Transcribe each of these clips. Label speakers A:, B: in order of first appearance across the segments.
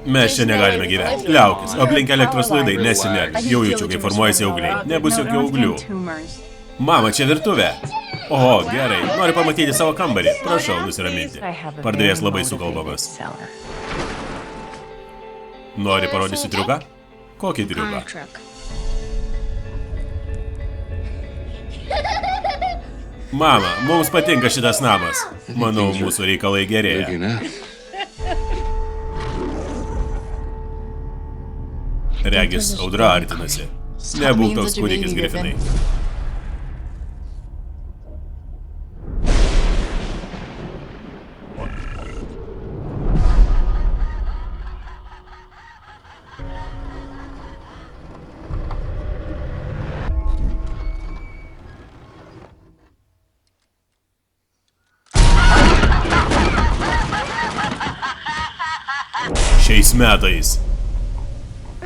A: Mes čia negalime gyventi. Liaukis, aplink elektros laidai nesinervi. Jau jaučiu, kai formuojasi augliai. Nebus jokių auglių. Mama, čia virtuvė. Oho, gerai. Noriu pamatyti savo kambarį. Prašau nusiraminti. Pardavėjas labai sukalbamas. Nori parodysiu triuką? Kokį triuką? Mama, mums patinka šitas namas. Manau, mūsų reikalai gerėja. Regis, audra artinasi. Nebūk toks kūdikis, Grifinai. Šiais metais.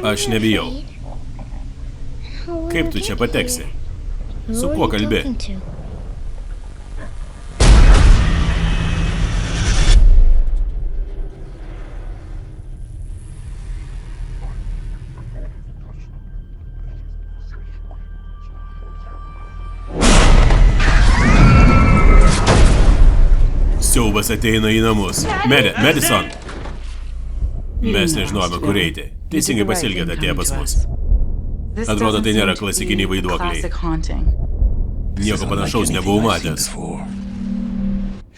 A: Aš nebijau. Kaip tu čia pateksi? Su kuo kalbi? Siaubas ateina į namus. Madison! Mes nežinojame, kur eiti. Teisingai pasielgėte atėję pas mus. Atrodo, tai nėra klasikiniai vaiduokliai. Nieko panašaus nebuvau matęs.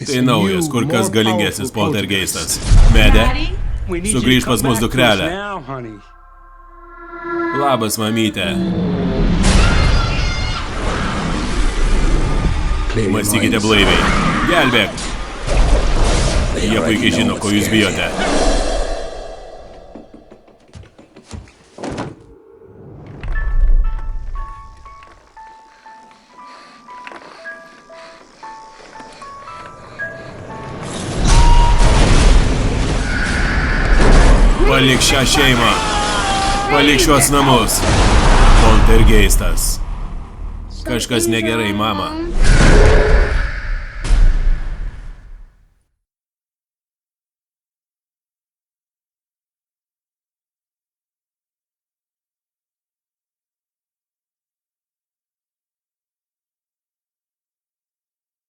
A: Tai naujas, kur kas galingesnis poltergeistas. Mede, sugrįž pas mus dukrelę. Labas, mamyte. Mąstykite blaiviai. Gelbėk. Jie puikiai žino, ko jūs bijote. Palik šią šeimą. Palik šiuos namus. Poltergeistas. Kažkas negerai, mama.